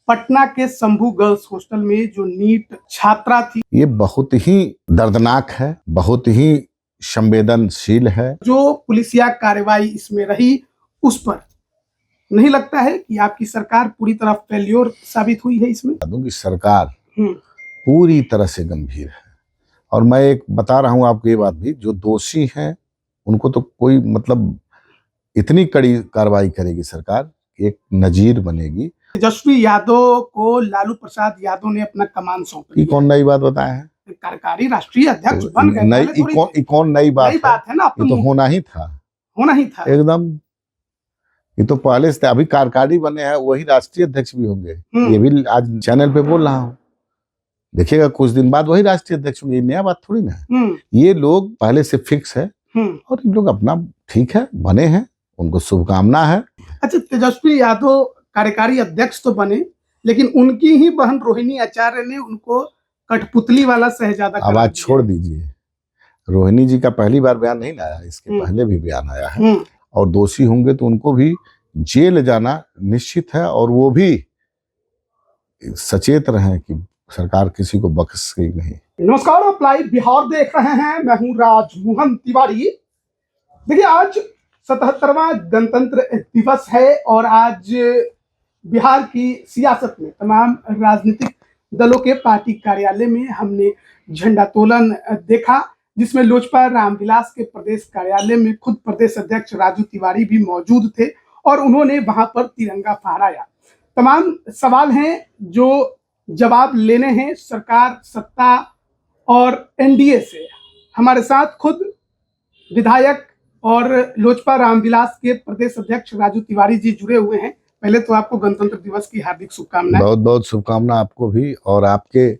पटना के Shambhu girls hostel में जो नीट छात्रा थी, ये बहुत ही दर्दनाक है, बहुत ही संवेदनशील है। जो पुलिसिया कार्रवाई इसमें रही, उस पर नहीं लगता है कि आपकी सरकार पूरी तरह फेल्योर साबित हुई है इसमें? बता दूं कि सरकार पूरी तरह से गंभीर है। और मैं एक बता रहा हूं आपको ये बात भी, जो दोषी हैं उनको तो कोई मतलब इतनी कड़ी कार्रवाई करेगी सरकार, एक नजीर बनेगी। तेजस्वी यादव को लालू प्रसाद यादव ने अपना कमान सौंप ये दिया। कौन नई बात बताया है? कार्यकारी राष्ट्रीय अध्यक्ष बन गए। कौन नई बात है ना? ये तो होना ही था एकदम। ये तो पहले से अभी कार्यकारी बने हैं, वही राष्ट्रीय अध्यक्ष भी होंगे। ये भी आज चैनल पे बोल रहा हूँ, देखिएगा कुछ दिन बाद वही राष्ट्रीय अध्यक्ष होंगे। नया बात थोड़ी ना है। ये लोग पहले से फिक्स है और इन लोग अपना ठीक है बने हैं, उनको शुभकामना है। अच्छा, तेजस्वी यादव कार्यकारी अध्यक्ष तो बने, लेकिन उनकी ही बहन रोहिणी आचार्य ने उनको कठपुतली वाला शहजादा अब आज छोड़ दीजिए, रोहिणी जी का पहली बार बयान नहीं आया, इसके पहले भी बयान आया है। और दोषी होंगे तो उनको भी जेल जाना निश्चित है, और वो भी सचेत रहें कि सरकार किसी को बख्शेगी नहीं। नमस्कार, आप लाइव बिहार देख रहे हैं, मैं हूं राजमोहन तिवारी। देखिए, आज 77वां गणतंत्र दिवस है और आज बिहार की सियासत में तमाम राजनीतिक दलों के पार्टी कार्यालय में हमने झंडोत्तोलन देखा, जिसमें लोजपा रामविलास के प्रदेश कार्यालय में खुद प्रदेश अध्यक्ष राजू तिवारी भी मौजूद थे और उन्होंने वहां पर तिरंगा फहराया। तमाम सवाल हैं जो जवाब लेने हैं सरकार, सत्ता और एनडीए से। हमारे साथ खुद विधायक और लोजपा रामविलास के प्रदेश अध्यक्ष राजू तिवारी जी जुड़े हुए हैं। पहले तो आपको गणतंत्र दिवस की हार्दिक शुभकामनाएं। बहुत बहुत शुभकामना आपको भी, और आपके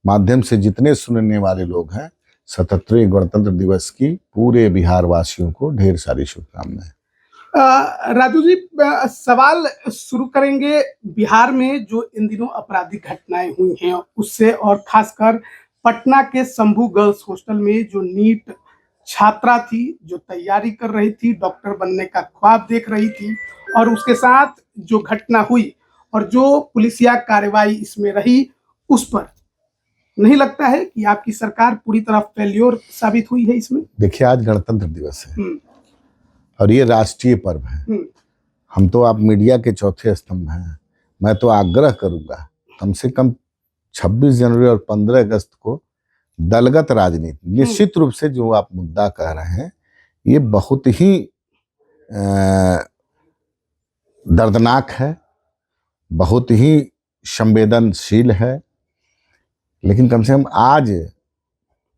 माध्यम से जितने सुनने वाले लोग हैं, 77वें गणतंत्र दिवस की पूरे बिहार वासियों को ढेर सारी शुभकामनाएं। राजू जी, सवाल शुरू करेंगे बिहार में जो इन दिनों आपराधिक घटनाएं हुई हैं उससे, और खासकर पटना के शंभू गर्ल्स हॉस्टल में जो नीट छात्रा थी, जो तैयारी कर रही थी, डॉक्टर बनने का ख्वाब देख रही थी, और उसके साथ जो घटना हुई और जो पुलिसिया कार्रवाई इसमें रही, उस पर नहीं लगता है कि आपकी सरकार पूरी तरह फेल्योर साबित हुई है इसमें? देखिए, आज गणतंत्र दिवस है और ये राष्ट्रीय पर्व है। हम तो आप मीडिया के चौथे स्तंभ हैं। मैं तो आग्रह करूंगा, कम से कम 26 जनवरी और 15 अगस्त को दलगत राजनीति, निश्चित रूप से जो आप मुद्दा कह रहे हैं, ये बहुत ही दर्दनाक है, बहुत ही संवेदनशील है। लेकिन कम से कम आज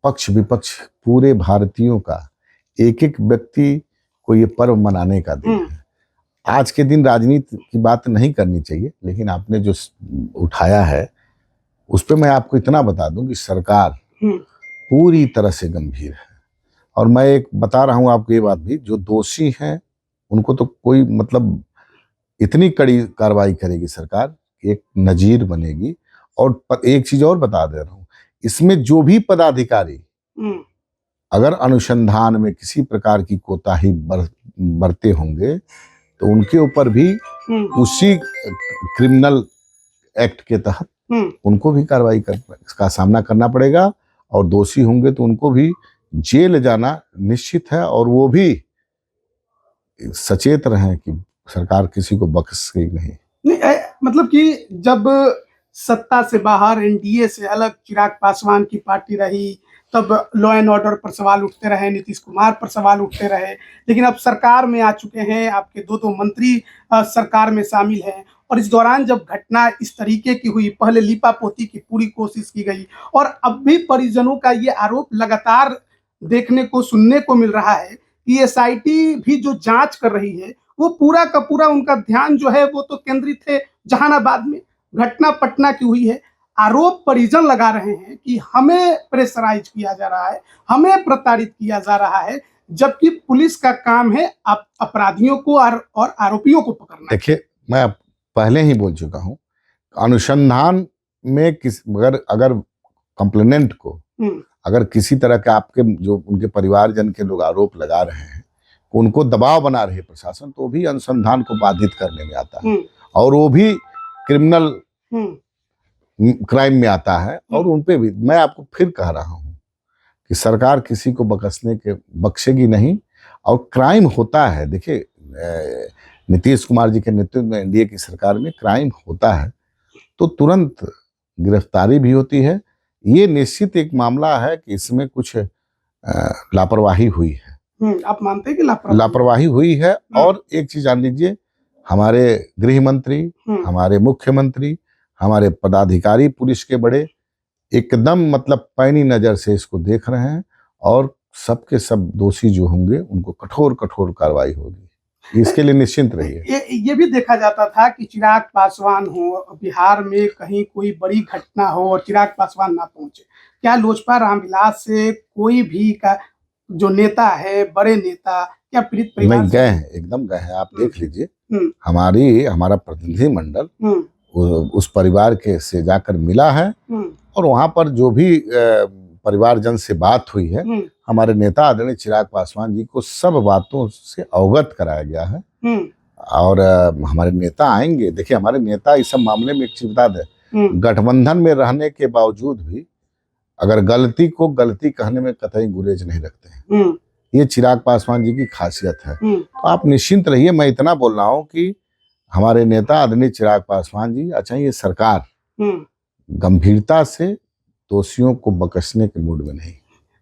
पक्ष विपक्ष पूरे भारतीयों का, एक एक व्यक्ति को ये पर्व मनाने का दिन है। आज के दिन राजनीति की बात नहीं करनी चाहिए, लेकिन आपने जो उठाया है उस पर मैं आपको इतना बता दूं कि सरकार पूरी तरह से गंभीर है। और मैं एक बता रहा हूं आपको ये बात भी, जो दोषी हैं उनको तो कोई मतलब इतनी कड़ी कार्रवाई करेगी सरकार, एक नजीर बनेगी। और एक चीज और बता दे रहा हूं, इसमें जो भी पदाधिकारी अगर अनुसंधान में किसी प्रकार की कोताही बरते होंगे तो उनके ऊपर भी उसी क्रिमिनल एक्ट के तहत उनको भी कार्रवाई का सामना करना पड़ेगा, और दोषी होंगे तो उनको भी जेल जाना निश्चित है। और वो भी सचेत रहें कि सरकार किसी को बख्शेगी नहीं। मतलब कि जब सत्ता से बाहर एनडीए से अलग चिराग पासवान की पार्टी रही, तब लॉ एंड ऑर्डर पर सवाल उठते रहे, नीतीश कुमार पर सवाल उठते रहे, लेकिन अब सरकार में आ चुके हैं, आपके दो मंत्री सरकार में शामिल हैं, और इस दौरान जब घटना इस तरीके की हुई, पहले लीपापोती की पूरी कोशिश की गई, और अब भी परिजनों का ये आरोप लगातार देखने को, सुनने को मिल रहा है कि एसआईटी भी जो जांच कर रही है, वो पूरा का पूरा उनका ध्यान जो है वो तो केंद्रित है जहानाबाद में। घटना पटना की हुई है, आरोप परिजन लगा रहे हैं कि हमें प्रेशराइज किया जा रहा है, हमें प्रताड़ित किया जा रहा है, जबकि पुलिस का काम है अपराधियों को और आरोपियों को पकड़ना। देखिए, मैं पहले ही बोल चुका हूं, अनुसंधान में अगर कंप्लेनेंट को अगर किसी तरह के आपके जो उनके परिवारजन के लोग आरोप लगा रहे हैं, उनको दबाव बना रहे प्रशासन, तो भी अनुसंधान को बाधित करने में आता है, और वो भी क्रिमिनल क्राइम में आता है, और उन पे भी मैं आपको फिर कह रहा हूं कि सरकार किसी को बख्शेगी नहीं, और क्राइम होता है। देखिए, नीतीश कुमार जी के नेतृत्व में एनडीए की सरकार में क्राइम होता है तो तुरंत गिरफ्तारी भी होती है। ये निश्चित एक मामला है कि इसमें कुछ लापरवाही हुई है। आप मानते हैं कि लापरवाही हुई है। और एक चीज जान लीजिए, हमारे गृह मंत्री, हमारे मुख्यमंत्री, हमारे पदाधिकारी पुलिस के बड़े एकदम मतलब पैनी नजर से इसको देख रहे हैं, और सबके सब दोषी जो होंगे उनको कठोर कठोर कार्रवाई होगी। इसके लिए निश्चिंत रहिए। ये भी देखा जाता था कि चिराग पासवान हो, बिहार में कहीं कोई बड़ी घटना हो और चिराग पासवान ना पहुंचे। क्या लोजपा रामविलास से कोई भी का जो नेता है, बड़े नेता, क्या पीड़ित परिवार नहीं गए हैं? एकदम गए हैं। आप देख लीजिए, हमारा प्रतिनिधि मंडल उस परिवार के से जाकर मिला है, और वहां पर जो भी परिवारजन से बात हुई है, हमारे नेता आदरणीय चिराग पासवान जी को सब बातों से अवगत कराया गया है। और हमारे नेता आएंगे। देखिए, हमारे नेता इस सब मामले में एक चीज बता दें, गठबंधन में रहने के बावजूद भी अगर गलती को गलती कहने में कतई गुरेज नहीं रखते हैं। ये चिराग पासवान जी की खासियत है। तो आप निश्चिंत रहिए। मैं इतना बोल रहा हूँ कि हमारे नेता आदरणीय चिराग पासवान जी, अच्छा ये सरकार गंभीरता से दोषियों को बख्शने के मूड में नहीं।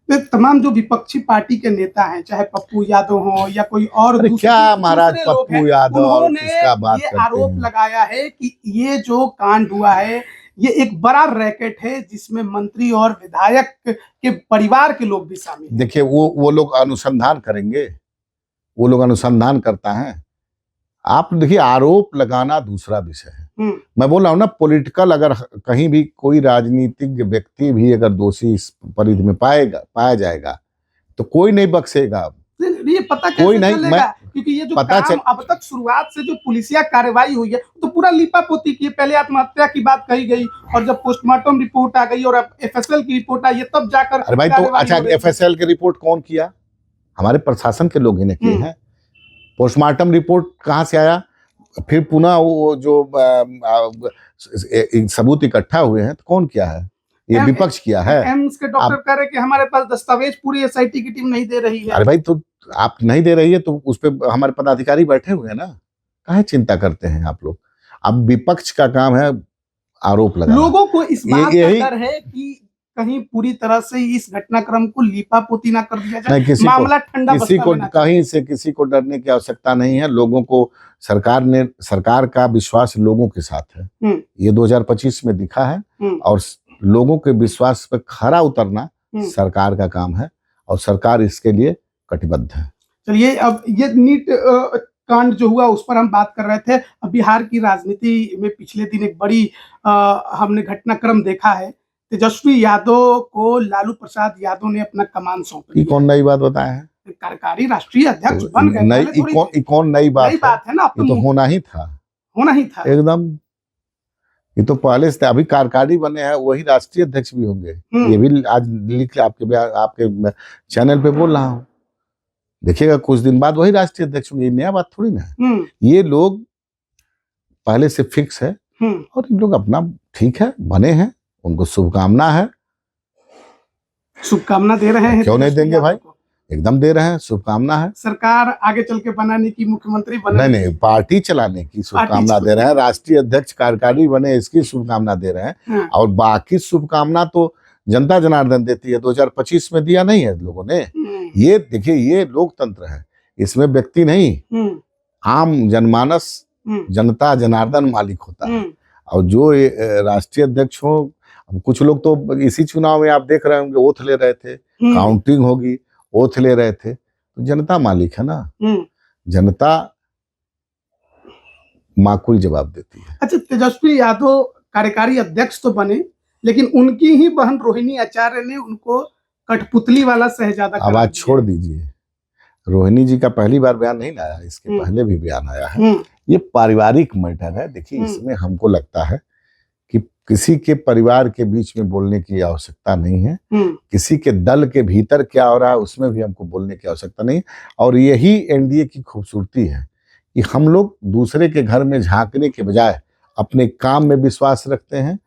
तमाम जो विपक्षी पार्टी के नेता हैं, चाहे पप्पू यादव हो या कोई और, क्या महाराज पप्पू यादव, किसका बात करते हैं? आरोप लगाया है कि ये जो कांड हुआ है ये एक बड़ा रैकेट है जिसमें मंत्री और विधायक के परिवार के लोग भी शामिल हैं। देखिए, वो लोग अनुसंधान करेंगे, वो लोग अनुसंधान करता है। आप देखिए, आरोप लगाना दूसरा विषय है। मैं बोल रहा हूँ ना, पॉलिटिकल, अगर कहीं भी कोई राजनीतिक व्यक्ति भी अगर दोषी इस परिधि में पाया जाएगा तो कोई नहीं बख्शेगा। ये पता कैसे चलेगा? क्योंकि ये जो काम अब तक शुरुआत से जो पुलिसिया कार्रवाई हुई है तो पूरा लीपापोती की। पहले आत्महत्या की बात कही गई, और जब पोस्टमार्टम रिपोर्ट आ गई और अब एफएसएल की रिपोर्ट आई है, तब जाकर अरे भाई, तो अच्छा, एफएसएल की रिपोर्ट कौन किया? हमारे प्रशासन के लोग ही किए हैं। पोस्टमार्टम रिपोर्ट कहाँ से आया? फिर पुनः वो जो सबूत इकट्ठा हुए हैं तो कौन किया है? ये विपक्ष किया है। एम्स के डॉक्टर कह रहे कि हमारे पास दस्तावेज पूरी एसआईटी की टीम नहीं दे रही है। अरे भाई, तो आप नहीं दे रही है तो उस पे हमारे पदाधिकारी बैठे हुए हैं ना, काहे चिंता करते हैं आप लोग? अब विपक्ष का काम है आरोप लगाना। लोगों को इस बात का डर है कि कहीं पूरी तरह से इस घटनाक्रम को लीपापोती ना कर दिया जाए, मामला ठंडा किसी को कहीं से किसी को डरने की आवश्यकता नहीं है। लोगों को सरकार का विश्वास लोगों के साथ है। ये 2025 में दिखा है, और लोगों के विश्वास पे खरा उतरना सरकार का काम है, और सरकार इसके लिए कटिबद्ध है। चलिए, अब ये नीट कांड जो हुआ उस पर हम बात कर रहे थे। अब बिहार की राजनीति में पिछले दिन एक बड़ी हमने घटनाक्रम देखा है। तेजस्वी यादव को लालू प्रसाद यादव ने अपना कमान सौंप दिया। कौन नई बात बताया है? कार्यकारी राष्ट्रीय अध्यक्ष बन गए। कौन नई बात है ना? ये तो होना ही था एकदम। ये तो पहले से अभी कार्यकारी बने हैं, वही राष्ट्रीय अध्यक्ष भी होंगे। ये भी आज लिख आपके चैनल पे बोल रहा हूँ। देखिएगा, कुछ दिन बाद वही राष्ट्रीय अध्यक्ष होंगे। नया बात थोड़ी ना है। ये लोग पहले से फिक्स है, और इन लोग अपना ठीक है बने हैं, उनको शुभकामना है। शुभकामना दे रहे हैं। क्यों नहीं देंगे भाई? एकदम दे रहे हैं, शुभकामना है। सरकार आगे चल के बनाने की, मुख्यमंत्री बनने, नहीं, पार्टी चलाने की शुभकामना दे रहे हैं। राष्ट्रीय अध्यक्ष कार्यकारी बने इसकी शुभकामना दे रहे हैं। और बाकी शुभकामना तो जनता जनार्दन देती है। 2025 में दिया नहीं है लोगों ने। ये देखिए, ये लोकतंत्र है, इसमें व्यक्ति नहीं, आम जनमानस, जनता जनार्दन मालिक होता है। और जो राष्ट्रीय अध्यक्ष हो, कुछ लोग तो इसी चुनाव में आप देख रहे होंगे ओथ ले रहे थे, काउंटिंग होगी, ओथ ले रहे थे। तो जनता मालिक है ना, जनता माकूल जवाब देती है। अच्छा, तेजस्वी यादव कार्यकारी अध्यक्ष तो बने, लेकिन उनकी ही बहन रोहिणी आचार्य ने उनको कठपुतली वाला शहजादा। आवाज छोड़ दीजिए, रोहिणी जी का पहली बार बयान नहीं आया, इसके पहले भी बयान आया है। ये पारिवारिक मैटर है। देखिए, इसमें हमको लगता है कि किसी के परिवार के बीच में बोलने की आवश्यकता नहीं है। किसी के दल के भीतर क्या हो रहा है उसमें भी हमको बोलने की आवश्यकता नहीं। और यही एनडीए की खूबसूरती है कि हम लोग दूसरे के घर में झांकने के बजाय अपने काम में विश्वास रखते हैं।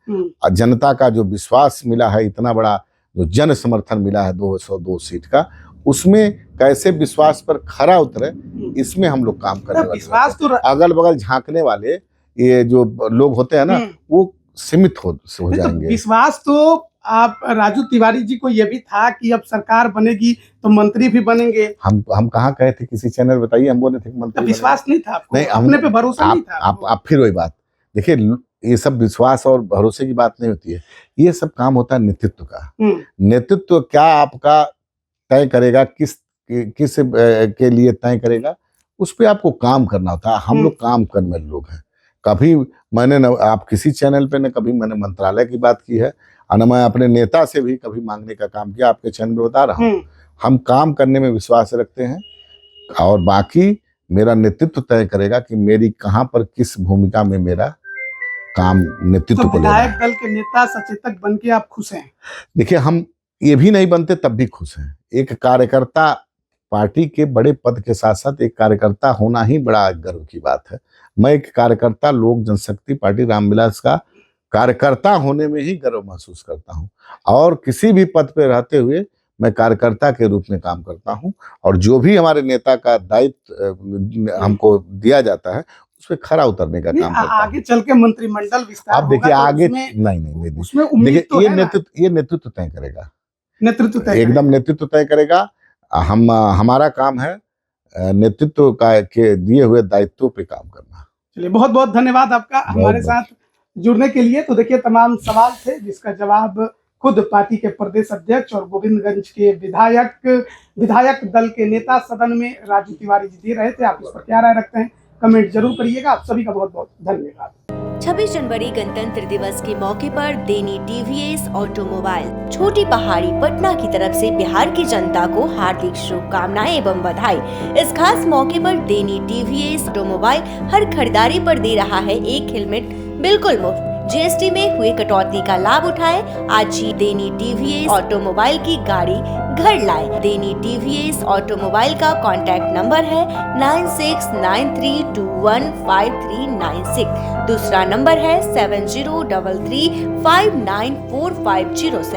और जनता का जो विश्वास मिला है, इतना बड़ा जो जन समर्थन मिला है 202 सीट का, उसमें कैसे विश्वास पर खरा उतरे, इसमें हम लोग काम करने वाले। विश्वास तो अगल बगल झांकने वाले ये जो लोग होते हैं ना, वो सीमित हो जाएंगे। विश्वास तो आप राजू तिवारी जी को ये भी था कि अब सरकार बनेगी तो मंत्री भी बनेंगे। हम कहाँ कहे थे किसी चैनल, बताइए, हम बोले थे मंत्री। विश्वास नहीं था आपको? नहीं, अपने पे भरोसा नहीं था? आप फिर वही बात देखिए, ये सब विश्वास और भरोसे की बात नहीं होती है, ये सब काम होता है नेतृत्व का। नेतृत्व क्या आपका तय करेगा, किस के लिए तय करेगा, उस पर आपको काम करना होता है। हम लोग काम करने वाले लोग हैं। कभी मैंने न आप किसी चैनल पे न कभी मैंने मंत्रालय की बात की है, और न मैं अपने नेता से भी कभी मांगने का काम किया। आपके चैनल पे बता रहा हूँ, हम काम करने में विश्वास रखते हैं, और बाकी मेरा नेतृत्व तय करेगा कि मेरी कहाँ पर किस भूमिका में मेरा काम नेतृत्व को लेना है। विधायक दल के नेता सचेतक बन के आप खुश हैं? देखिए, हम ये भी नहीं बनते तब भी खुश हैं। एक कार्यकर्ता, पार्टी के बड़े पद के साथ साथ एक कार्यकर्ता होना ही बड़ा गर्व की बात है। मैं एक कार्यकर्ता, लोक जनशक्ति पार्टी रामविलास का कार्यकर्ता होने में ही गर्व महसूस करता हूं, और किसी भी पद पे रहते हुए मैं कार्यकर्ता के रूप में काम करता हूं, और जो भी हमारे नेता का दायित्व हमको दिया जाता है उस पर खरा उतरने का काम करता हूं। आगे चल के मंत्रिमंडल विस्तार आप देखिए होगा, तो आगे नहीं, उसमें देखिए, तो ये नेतृत्व तय करेगा। नेतृत्व तय एकदम नेतृत्व तय करेगा। हमारा काम है नेतृत्व का के दिए हुए दायित्वों पे काम करना। चलिए, बहुत बहुत धन्यवाद आपका हमारे साथ जुड़ने के लिए। तो देखिए, तमाम सवाल थे जिसका जवाब खुद पार्टी के प्रदेश अध्यक्ष और गोविंदगंज के विधायक दल के नेता सदन में राजू तिवारी जी दे रहे थे। आप इस पर क्या राय रखते हैं, कमेंट जरूर करिएगा। आप सभी का बहुत बहुत धन्यवाद। 26 जनवरी गणतंत्र दिवस के मौके पर देनी टीवीएस ऑटोमोबाइल छोटी पहाड़ी पटना की तरफ से बिहार की जनता को हार्दिक शुभकामनाएं एवं बधाई। इस खास मौके पर देनी टीवीएस ऑटोमोबाइल हर खरीदारी पर दे रहा है एक हेलमेट बिल्कुल मुफ्त। जीएसटी में हुए कटौती का लाभ उठाए। आज ही देनी टीवीएस ऑटोमोबाइल की गाड़ी घर लाए। देनी टीवीएस ऑटोमोबाइल का कॉन्टैक्ट नंबर है 9693215396। दूसरा नंबर है 7033594507।